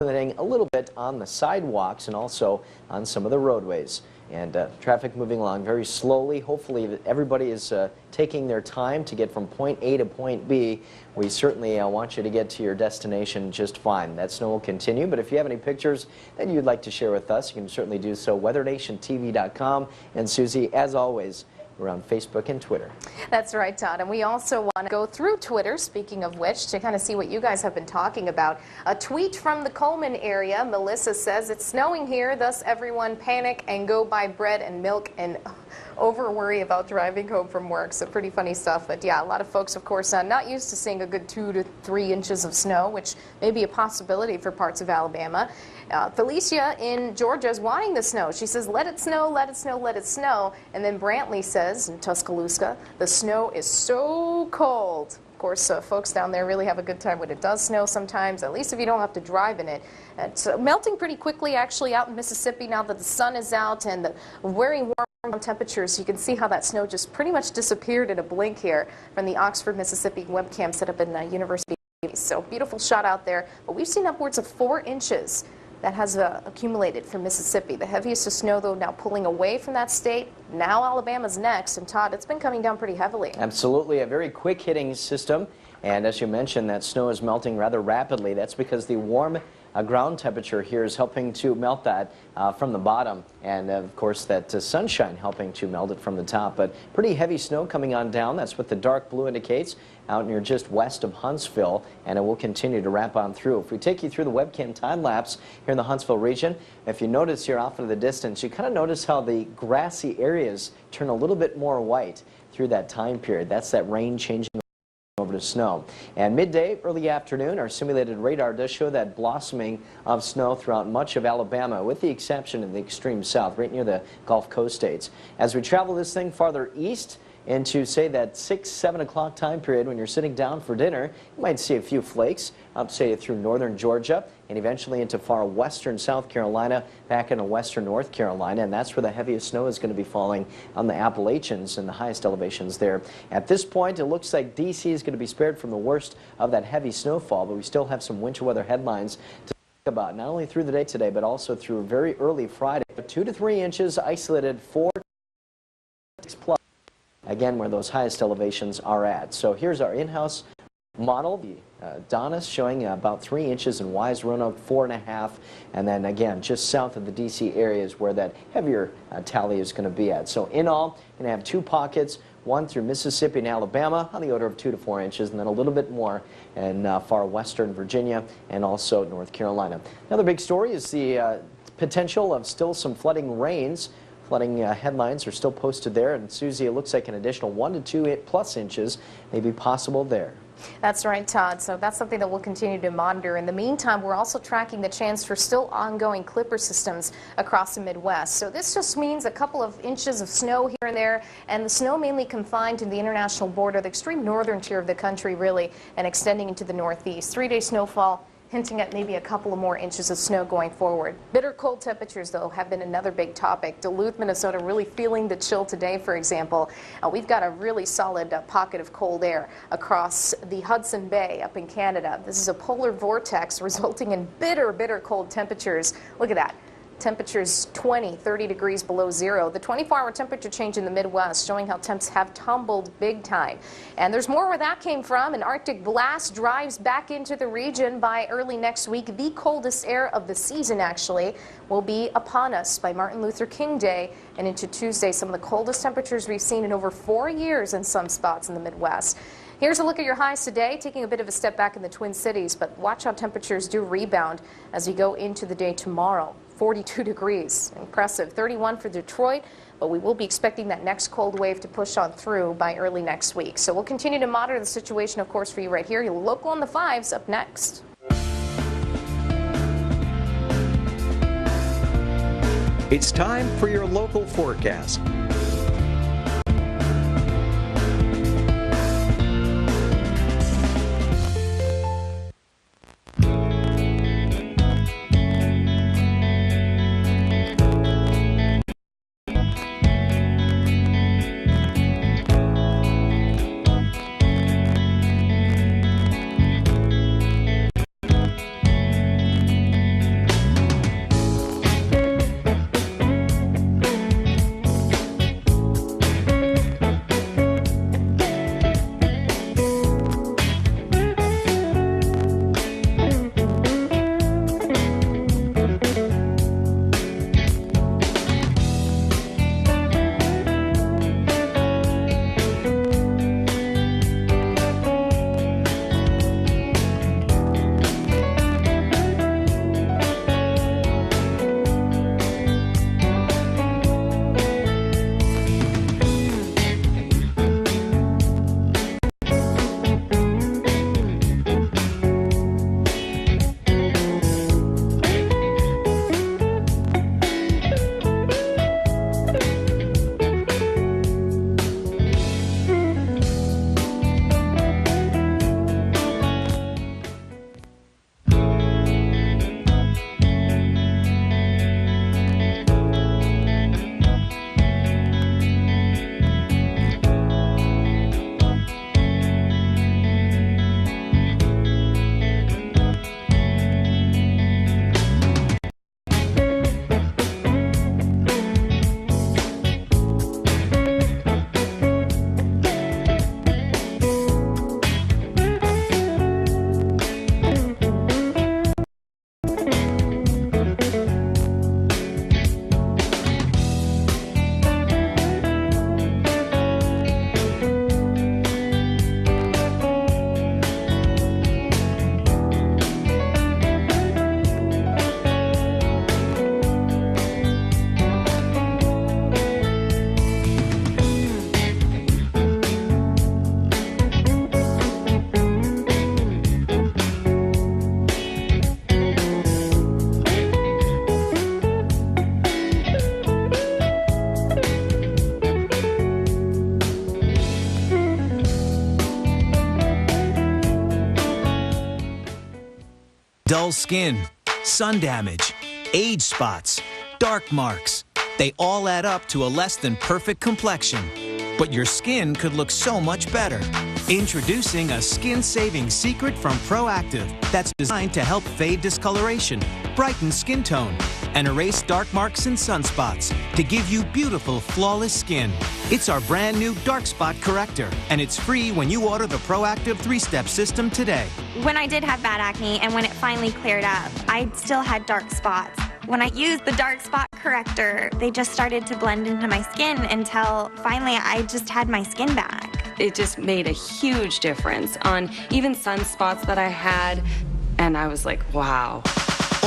limiting a little bit on the sidewalks and also on some of the roadways. And traffic moving along very slowly. Hopefully everybody is taking their time to get from point A to point B. We certainly want you to get to your destination just fine. That snow will continue, but if you have any pictures that you'd like to share with us, you can certainly do so. WeatherNationTV.com. And Susie, as always, we're on Facebook and Twitter. That's right, Todd. And we also want to go through Twitter, speaking of which, to kind of see what you guys have been talking about. A tweet from the Coleman area. Melissa says, "It's snowing here, thus everyone panic and go buy bread and milk and over worry about driving home from work." So pretty funny stuff. But yeah, a lot of folks, of course, not used to seeing a good 2 to 3 inches of snow, which may be a possibility for parts of Alabama. Felicia in Georgia is wanting the snow. She says, "Let it snow, let it snow, let it snow." And then Brantley says in Tuscaloosa, "The snow is so cold." Of course, folks down there really have a good time when it does snow sometimes, at least if you don't have to drive in it. It's melting pretty quickly, actually, out in Mississippi now that the sun is out and the very warm temperatures. You can see how that snow just pretty much disappeared in a blink here from the Oxford, Mississippi webcam set up in University. So beautiful shot out there. But we've seen upwards of 4 inches that has accumulated from Mississippi. The heaviest of snow, though, now pulling away from that state. Now Alabama's next. And Todd, it's been coming down pretty heavily. Absolutely. A very quick hitting system. And as you mentioned, that snow is melting rather rapidly. That's because the warm ground temperature here is helping to melt that from the bottom. And of course, that sunshine helping to melt it from the top. But pretty heavy snow coming on down. That's what the dark blue indicates out near just west of Huntsville. And it will continue to wrap on through. If we take you through the webcam time lapse here in the Huntsville region, if you notice here off into the distance, you kind of notice how the grassy areas turn a little bit more white through that time period. That's that rain changing over to snow. And midday, early afternoon, our simulated radar does show that blossoming of snow throughout much of Alabama, with the exception of the extreme south, right near the Gulf Coast states. As we travel this thing farther east into, say, that 6, 7 o'clock time period when you're sitting down for dinner, you might see a few flakes up, say, through northern Georgia and eventually into far western South Carolina, back into western North Carolina, and that's where the heaviest snow is going to be falling on the Appalachians and the highest elevations there. At this point, it looks like D.C. is going to be spared from the worst of that heavy snowfall, but we still have some winter weather headlines to talk about, not only through the day today, but also through very early Friday. 2 to 3 inches isolated, 4 plus. Again, where those highest elevations are at. So here's our in-house model, the Donis, showing about 3 inches in Wise Roanoke, 4.5, and then again just south of the D.C. areas where that heavier tally is going to be at. So in all, you're going to have 2 pockets, one through Mississippi and Alabama on the order of 2 to 4 inches, and then a little bit more in far western Virginia and also North Carolina. Another big story is the potential of still some flooding rains. Flooding headlines are still posted there, and Susie, it looks like an additional 1 to 2 plus inches may be possible there. That's right, Todd. So that's something that we'll continue to monitor. In the meantime, we're also tracking the chance for still ongoing clipper systems across the Midwest. So this just means a couple of inches of snow here and there, and the snow mainly confined to the international border, the extreme northern tier of the country, really, and extending into the northeast. 3-day snowfall, hinting at maybe a couple of more inches of snow going forward. Bitter cold temperatures, though, have been another big topic. Duluth, Minnesota, really feeling the chill today, for example. We've got a really solid pocket of cold air across the Hudson Bay up in Canada. This is a polar vortex resulting in bitter, bitter cold temperatures. Look at that. Temperatures 20, 30 degrees below zero. The 24-hour temperature change in the Midwest showing how temps have tumbled big time. And there's more where that came from. An Arctic blast drives back into the region by early next week. The coldest air of the season, actually, will be upon us by Martin Luther King Day and into Tuesday. Some of the coldest temperatures we've seen in over 4 years in some spots in the Midwest. Here's a look at your highs today, taking a bit of a step back in the Twin Cities, but watch how temperatures do rebound as we go into the day tomorrow. 42 degrees, impressive. 31 for Detroit, but we will be expecting that next cold wave to push on through by early next week. So we'll continue to monitor the situation, of course, for you right here. Your local on the 5s up next. It's time for your local forecast. dull skin, sun damage, age spots, dark marks. They all add up to a less than perfect complexion. But your skin could look so much better. Introducing a skin-saving secret from Proactive that's designed to help fade discoloration, brighten skin tone, and erase dark marks and sunspots to give you beautiful, flawless skin. It's our brand new Dark Spot Corrector, and it's free when you order the Proactive 3-Step System today. When I did have bad acne and when it finally cleared up, I still had dark spots. When I used the Dark Spot Corrector, they just started to blend into my skin until finally I just had my skin back. It just made a huge difference on even sunspots that I had, and I was like, wow.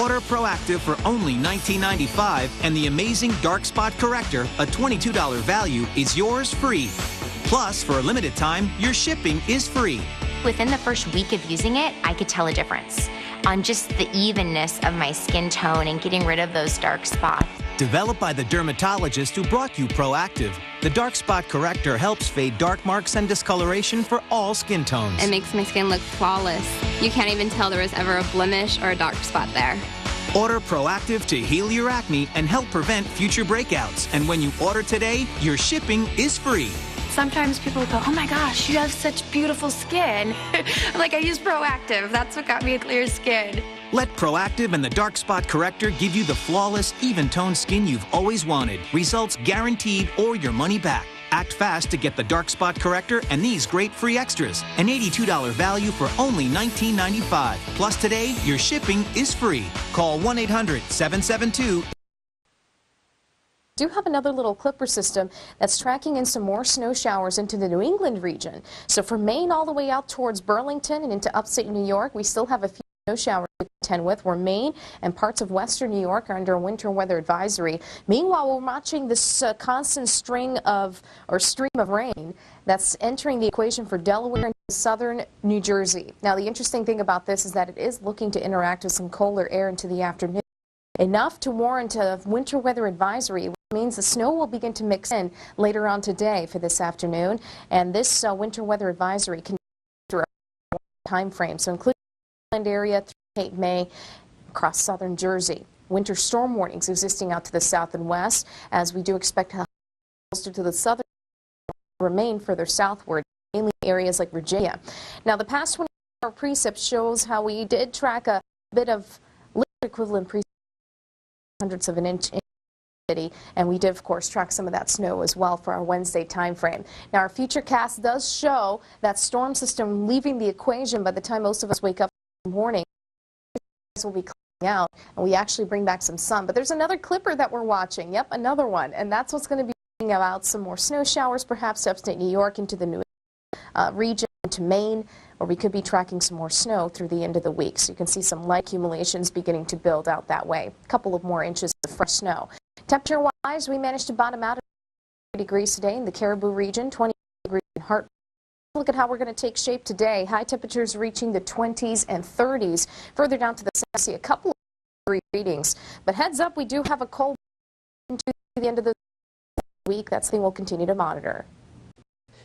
Order Proactive for only $19.95, and the amazing Dark Spot Corrector, a $22 value, is yours free. Plus, for a limited time, your shipping is free. Within the first week of using it, I could tell a difference on just the evenness of my skin tone and getting rid of those dark spots. Developed by the dermatologist who brought you Proactive, the Dark Spot Corrector helps fade dark marks and discoloration for all skin tones. It makes my skin look flawless. You can't even tell there was ever a blemish or a dark spot there. Order Proactive to heal your acne and help prevent future breakouts. And when you order today, your shipping is free. Sometimes people go, oh my gosh, you have such beautiful skin. Like, I use Proactive. That's what got me a clear skin. Let Proactive and the Dark Spot Corrector give you the flawless, even-toned skin you've always wanted. Results guaranteed or your money back. Act fast to get the Dark Spot Corrector and these great free extras. An $82 value for only $19.95. Plus today, your shipping is free. Call 1-800-772 Do have another little clipper system that's tracking in some more snow showers into the New England region. So from Maine all the way out towards Burlington and into upstate New York, we still have a few snow showers to contend with, where Maine and parts of western New York are under a winter weather advisory. Meanwhile, we're watching this constant stream of rain that's entering the equation for Delaware and southern New Jersey. Now, the interesting thing about this is that it is looking to interact with some colder air into the afternoon, enough to warrant a winter weather advisory, which means the snow will begin to mix in later on today for this afternoon. And this winter weather advisory can through a time frame, so including the Island area through Cape May across southern Jersey. Winter storm warnings existing out to the south and west, as we do expect closer to the southern remain further southward, mainly areas like Virginia. Now, the past 24-hour precip shows how we did track a bit of liquid equivalent precip, hundredths of an inch in the city, and we did, of course, track some of that snow as well for our Wednesday time frame. Now, our future cast does show that storm system leaving the equation by the time most of us wake up in the morning. Will be clearing out, and we actually bring back some sun. But there's another clipper that we're watching. Yep, another one, and that's what's going to be bringing about some more snow showers, perhaps to upstate New York into the New region, to Maine, or we could be tracking some more snow through the end of the week. So you can see some light accumulations beginning to build out that way. A couple of more inches of fresh snow. Temperature-wise, we managed to bottom out at 30 degrees today in the Caribou region, 20 degrees in Hart. Look at how we're going to take shape today. High temperatures reaching the 20s and 30s. Further down to the south, see a couple of degree readings. But heads up, we do have a cold into the end of the week. That's the thing we'll continue to monitor.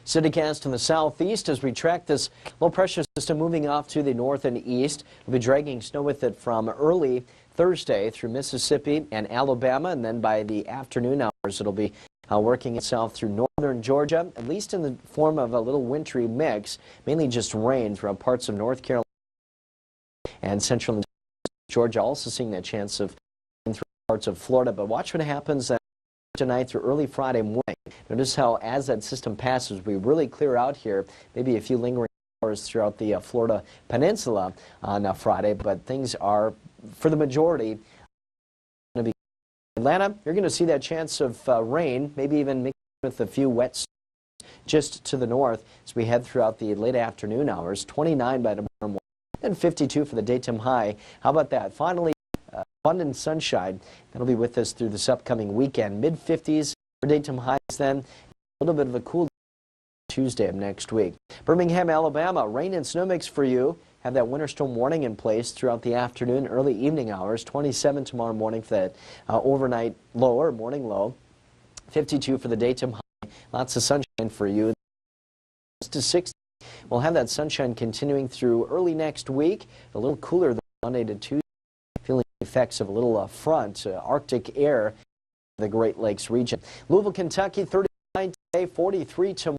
CityCast in the southeast as we track this low pressure system moving off to the north and east. We'll be dragging snow with it from early Thursday through Mississippi and Alabama, and then by the afternoon hours it'll be working itself through northern Georgia, at least in the form of a little wintry mix, mainly just rain throughout parts of North Carolina and central Georgia, also seeing that chance of rain through parts of Florida. But watch what happens tonight through early Friday morning. Notice how as that system passes, we really clear out here, maybe a few lingering hours throughout the Florida peninsula on Friday, but things are, for the majority, going to be Atlanta. You're going to see that chance of rain, maybe even mixed with a few wet just to the north as we head throughout the late afternoon hours. 29 by tomorrow morning and 52 for the daytime high. How about that? Finally, abundant sunshine. That'll be with us through this upcoming weekend. Mid-50s for daytime highs then. A little bit of a cool Tuesday of next week. Birmingham, Alabama, rain and snow mix for you. Have that winter storm warning in place throughout the afternoon, early evening hours. 27 tomorrow morning for that overnight low or morning low. 52 for the daytime high. Lots of sunshine for you. To 60. We'll have that sunshine continuing through early next week. A little cooler than Monday to Tuesday. effects of a little front, Arctic air, the Great Lakes region. Louisville, Kentucky, 39 today, 43 tomorrow.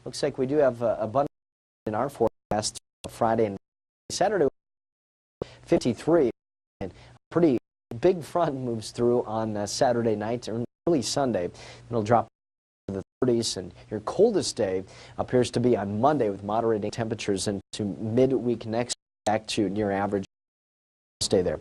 Looks like we do have abundant in our forecast Friday and Saturday. 53, and a pretty big front moves through on Saturday night or early Sunday. It'll drop to the 30s, and your coldest day appears to be on Monday with moderating temperatures into midweek next, back to near average. Stay there.